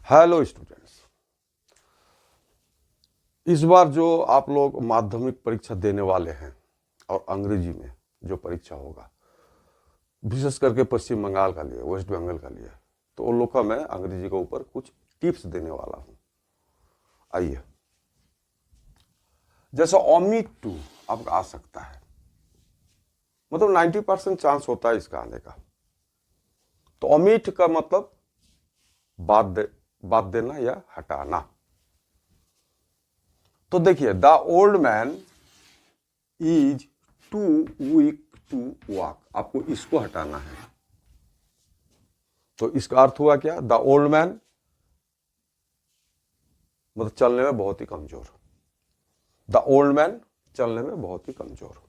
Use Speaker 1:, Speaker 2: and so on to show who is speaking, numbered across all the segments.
Speaker 1: Hello students, इस बार जो आप लोग माध्यमिक परीक्षा देने वाले हैं और अंग्रेजी में जो परीक्षा होगा, विशेष करके पश्चिम बंगाल का लिए, वेस्ट बंगाल का लिए, तो उन लोग का मैं अंग्रेजी के ऊपर कुछ टिप्स देने वाला हूं। आइए, जैसा ओमिट टू आपका आ सकता है, मतलब 90% चांस होता है इसका आने का। तो ओमिट का मतलब बात देना या हटाना। तो देखिए, the old man is too weak to walk, आपको इसको हटाना है। तो इसका अर्थ हुआ क्या? द ओल्ड मैन मतलब चलने में बहुत ही कमजोर। द ओल्ड मैन चलने में बहुत ही कमजोर।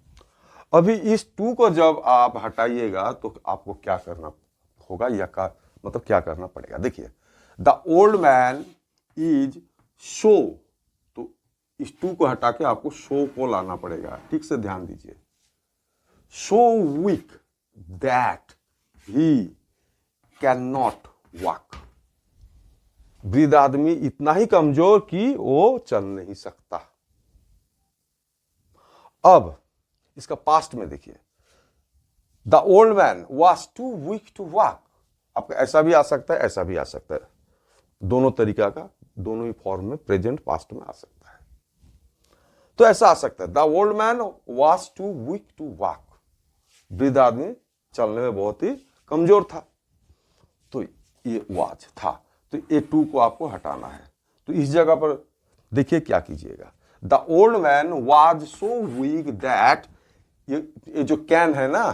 Speaker 1: अभी इस टू को जब आप हटाइएगा तो आपको क्या करना होगा या मतलब क्या करना पड़ेगा? देखिए, the old man is show, तो इस टू को हटा के आपको शो को लाना पड़ेगा। ठीक से ध्यान दीजिए। So weak that he can not walk, वृद्ध आदमी इतना ही कमजोर कि वो चल नहीं सकता। अब इसका पास्ट में देखिए, the old man was too weak to walk. आपका ऐसा भी आ सकता है, ऐसा भी आ सकता है, दोनों तरीका का, दोनों ही फॉर्म में प्रेजेंट पास्ट में आ सकता है। तो ऐसा आ सकता है, the old man was too weak to walk, वृद्ध आदमी चलने में बहुत ही कमजोर था। तो ये वाज था, तो ये टू को आपको हटाना है। तो इस जगह पर देखिए क्या कीजिएगा, the old man was so weak that, ये जो कैन है ना,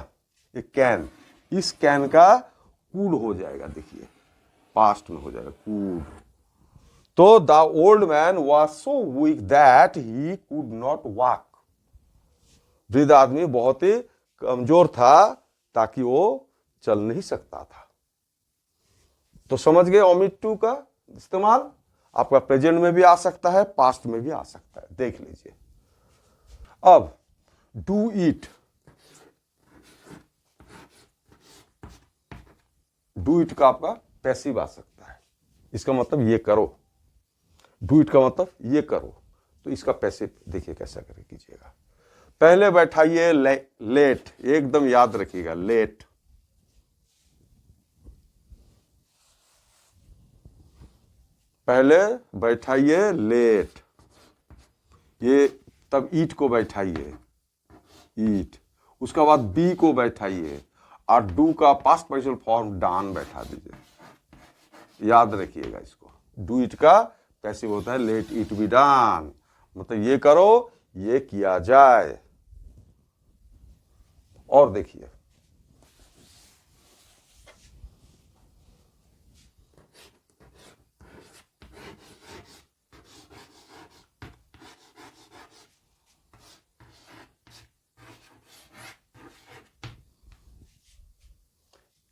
Speaker 1: ये कैन, इस कैन का कूड हो जाएगा। देखिए पास्ट में हो जाएगा कूड। तो the old man was so weak that he could not walk, वृद्ध आदमी बहुत ही कमजोर था ताकि वो चल नहीं सकता था। तो समझ गए ओमिट टू का इस्तेमाल आपका प्रेजेंट में भी आ सकता है, पास्ट में भी आ सकता है। देख लीजिए। अब डू इट, डू इट का आपका पैसिव आ सकता है। इसका मतलब ये करो, डू इट का मतलब ये करो। तो इसका पैसिव देखिए कैसा करे कीजिएगा। पहले बैठाइए लेट, एकदम याद रखिएगा, लेट। पहले बैठाइए लेट, ये तब ईट को बैठाइए, ईट। उसका बाद बी को बैठाइए और डू का पास्ट पार्टिसिपल फॉर्म डान बैठा दीजिए। याद रखिएगा इसको। डू इट का पैसिव होता है लेट इट बी डान, मतलब ये करो, ये किया जाए। और देखिए,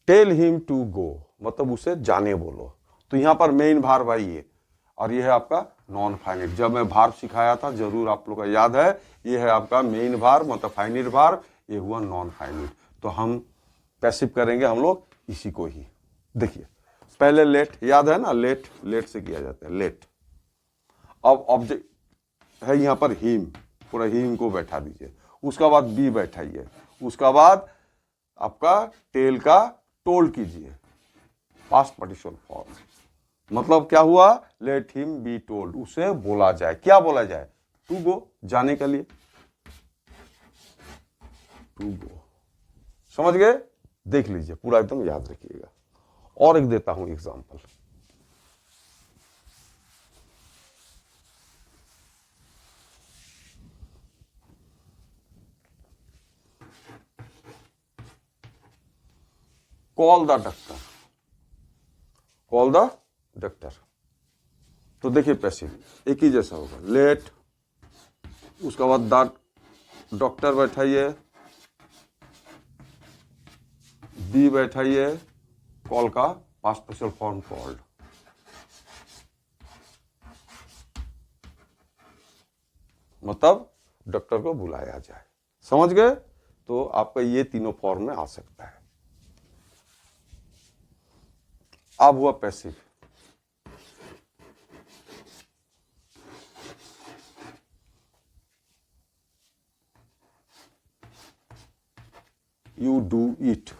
Speaker 1: टेल हिम टू गो, मतलब उसे जाने बोलो। तो यहां पर मेन भार्ब आई है और ये है आपका नॉन फाइनिट। जब मैं भार्ब सिखाया था, जरूर आप लोग का याद है, ये है आपका मेन भार्ब मतलब फाइनिट भार्ब, ये हुआ नॉन फाइनिट। तो हम पैसिव करेंगे हम लोग इसी को ही। देखिए पहले लेट, याद है ना, लेट, लेट से किया जाता है लेट। अब ऑब्जेक्ट है यहां पर हिम, पूरा हिम को बैठा दीजिए। उसका बाद बी बैठाइए। उसका बाद आपका टेल का टोल्ड कीजिए, पास्ट पार्टिसिपल फॉर्म। मतलब क्या हुआ? लेट हिम बी टोल्ड, उसे बोला जाए। क्या बोला जाए? टू गो, जाने के लिए, टू गो। समझ गए? देख लीजिए, पूरा एकदम याद रखिएगा। और एक देता हूं example. Call the doctor, call the doctor. तो देखिए पैसिव एक ही जैसा होगा, लेट, उसका बाद द डॉक्टर बैठाइए, बी बैठाइए, कॉल का पास्ट पार्टिसिपल फॉर्म कॉल्ड। मतलब डॉक्टर को बुलाया जाए। समझ गए? तो आपका ये तीनों फॉर्म में आ सकता है। अब हुआ पैसिव। यू डू इट,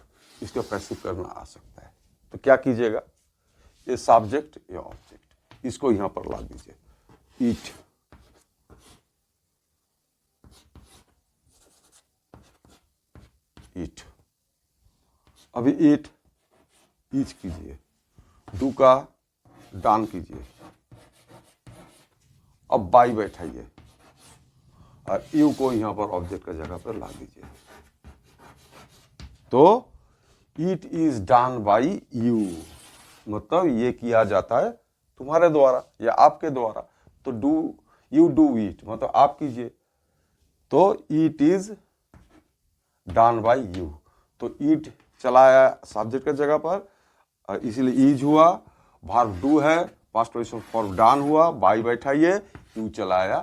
Speaker 1: इसका पैसिव करना आ सकता है। तो क्या कीजिएगा, ये सब्जेक्ट ये ऑब्जेक्ट, इसको यहां पर ला दीजिए, ईट। ईट, अभी ईट ईच कीजिए, डू का डान कीजिए, अब बाई बैठाइए और यू को यहां पर ऑब्जेक्ट का जगह पर ला दीजिए। तो it is done by you, मतलब ये किया जाता है तुम्हारे द्वारा या आपके द्वारा। तो डू, यू डू इट मतलब आप कीजिए, तो it is done by you. तो इट चलाया सब्जेक्ट की जगह पर, इसीलिए इज हुआ, वर्ब डू है, पास्ट पोजीशन फॉर्म डन हुआ, बाई बैठाइए, यू चलाया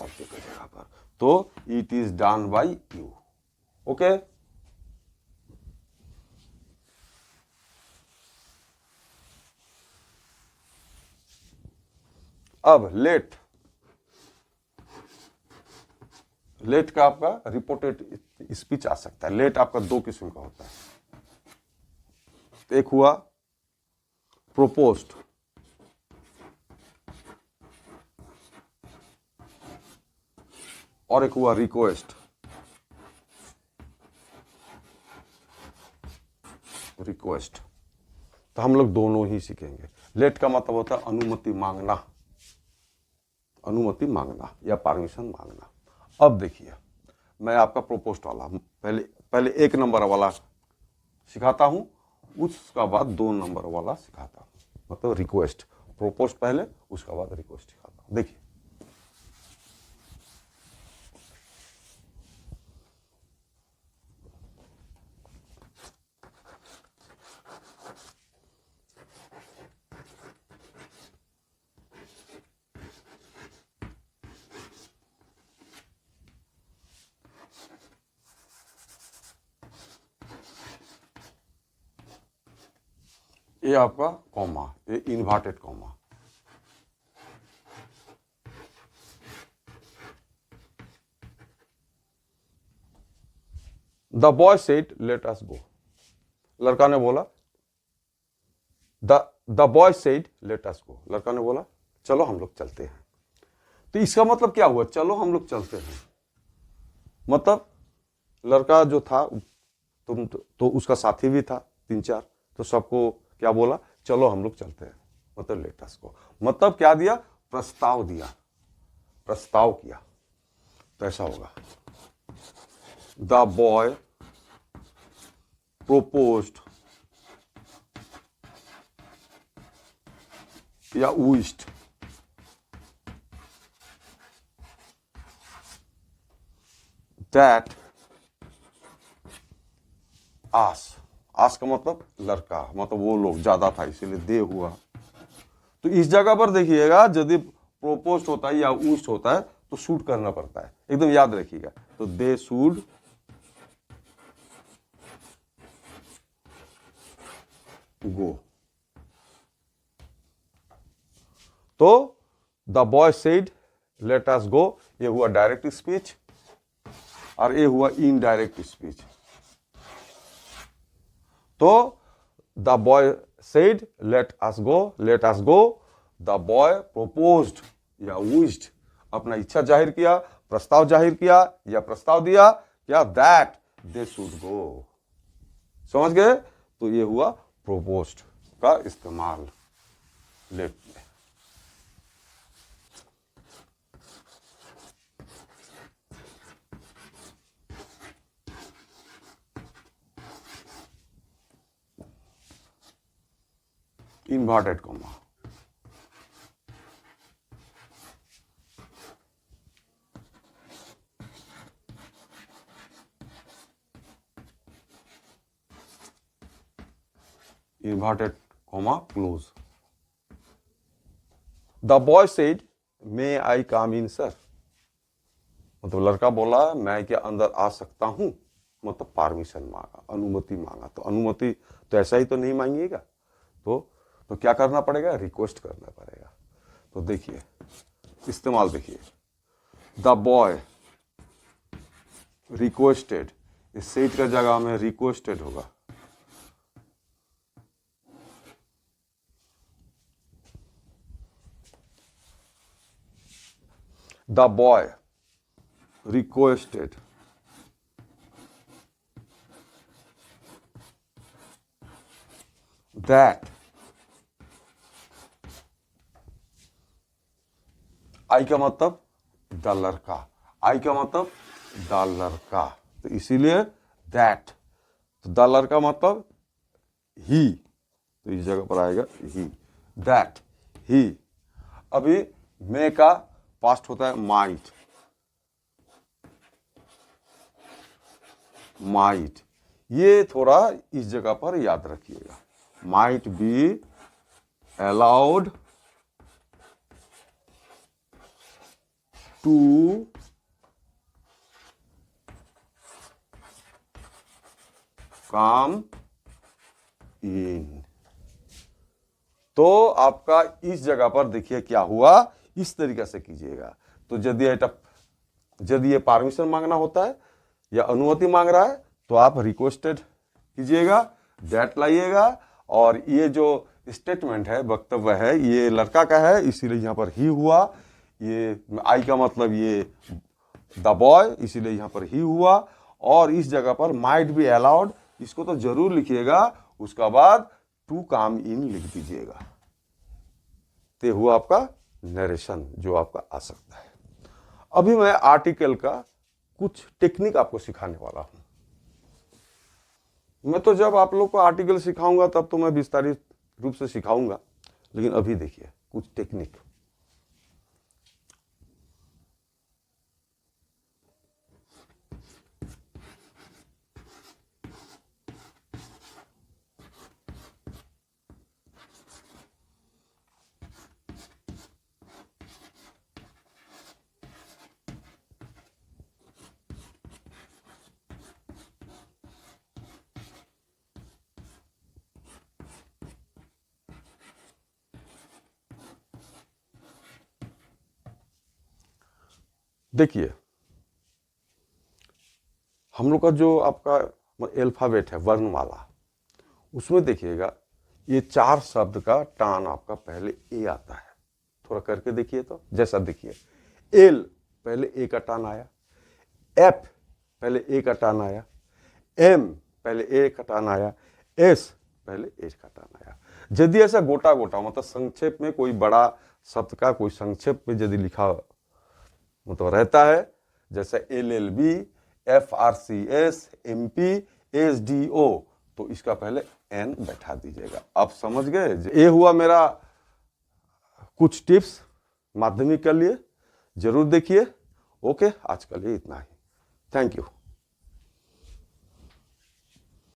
Speaker 1: ऑब्जेक्ट की जगह पर, तो it is done by you. Okay, अब लेट, लेट का आपका रिपोर्टेड स्पीच आ सकता है। लेट आपका दो किस्म का होता है, एक हुआ प्रोपोज्ड, और एक हुआ रिक्वेस्ट। रिक्वेस्ट तो हम लोग दोनों ही सीखेंगे। लेट का मतलब होता है अनुमति मांगना, अनुमति मांगना या परमिशन मांगना। अब देखिए, मैं आपका प्रोपोस्ट वाला पहले एक नंबर वाला सिखाता हूं, उसका बाद 2 नंबर वाला सिखाता हूं, मतलब रिक्वेस्ट। प्रोपोस्ट पहले, उसका बाद रिक्वेस्ट सिखाता हूं। देखिए, ये आपका कॉमा, ये inverted comma. The boy said let us go, लड़का ने बोला, the boy said let us go, लड़का ने बोला चलो हम लोग चलते हैं। तो इसका मतलब क्या हुआ, चलो हम लोग चलते हैं, मतलब लड़का जो था तो उसका साथी भी था 3-4, तो सबको क्या बोला, चलो हम लोग चलते हैं, मतलब लेट अस गो। मतलब क्या दिया, प्रस्ताव दिया, प्रस्ताव किया। तो ऐसा होगा, द बॉय प्रोपोज्ड या विश्ड दैट आस का मतलब लड़का, मतलब वो लोग ज्यादा था इसीलिए दे हुआ। तो इस जगह पर देखिएगा, यदि प्रोपोज होता है या विश्ड होता है तो शूट करना पड़ता है, एकदम याद रखिएगा। तो दे शुड गो। तो the boy said let us go, ये हुआ डायरेक्ट स्पीच और ये हुआ इनडायरेक्ट स्पीच। तो the boy said let us go, let us go, the boy proposed या विश्ड, अपना इच्छा जाहिर किया, प्रस्ताव जाहिर किया या प्रस्ताव दिया क्या, दैट दे शुड गो। समझ गए, तो ये हुआ प्रोपोज्ड का इस्तेमाल लेट में। Inverted comma, inverted comma close. The boy said, "May I come in, sir?" मतलब लड़का बोला मैं क्या अंदर आ सकता हूं, मतलब परमिशन मांगा, अनुमति मांगा। तो अनुमति तो ऐसा ही तो नहीं मांगिएगा, तो क्या करना पड़ेगा, रिक्वेस्ट करना पड़ेगा। तो देखिए इस्तेमाल, देखिए द बॉय रिक्वेस्टेड, इस सेट का जगह में रिक्वेस्टेड होगा। The boy requested that I का मतलब द लड़का, आई का मतलब द लड़का, तो इसीलिए दैट, तो द लड़का मतलब ही, तो इस जगह पर आएगा ही, दैट ही। अभी मे का पास्ट होता है माइट, माइट, ये थोड़ा इस जगह पर याद रखिएगा, might be allowed to come in. तो आपका इस जगह पर देखिए क्या हुआ, इस तरीके से कीजिएगा। तो यदि ये परमिशन मांगना होता है या अनुमति मांग रहा है तो आप रिक्वेस्टेड कीजिएगा, दैट लाइएगा, और ये जो स्टेटमेंट है, वक्तव्य है, ये लड़का का है, इसीलिए यहाँ पर ही हुआ। ये आई का मतलब ये द बॉय, इसीलिए यहाँ पर ही हुआ। और इस जगह पर माइट बी अलाउड, इसको तो जरूर लिखिएगा, उसका बाद टू कम इन लिख दीजिएगा। ते हुआ आपका नरेशन जो आपका आ सकता है। अभी मैं आर्टिकल का कुछ टेक्निक आपको सिखाने वाला हूं। मैं तो जब आप लोग को आर्टिकल सिखाऊंगा तब तो मैं विस्तारित रूप से सिखाऊंगा, लेकिन अभी देखिए कुछ टेक्निक। देखिए हम लोग का जो आपका अल्फाबेट है वर्णमाला, उसमें देखिएगा ये 4 शब्द का टान आपका पहले ए आता है। थोड़ा करके देखिए तो, जैसा देखिए एल पहले ए का टान आया, एफ पहले ए का टान आया, एम पहले ए का टान आया, एस पहले ए का टान आया। यदि ऐसा गोटा गोटा मतलब संक्षेप में कोई बड़ा शब्द का कोई संक्षेप में यदि लिखा मतलब रहता है, जैसे LLB, FRCS, MP, SDO, तो इसका पहले N बैठा दीजिएगा। आप समझ गए? ये हुआ मेरा कुछ टिप्स माध्यमिक के लिए, जरूर देखिए। ओके, आज के लिए इतना ही। Thank you.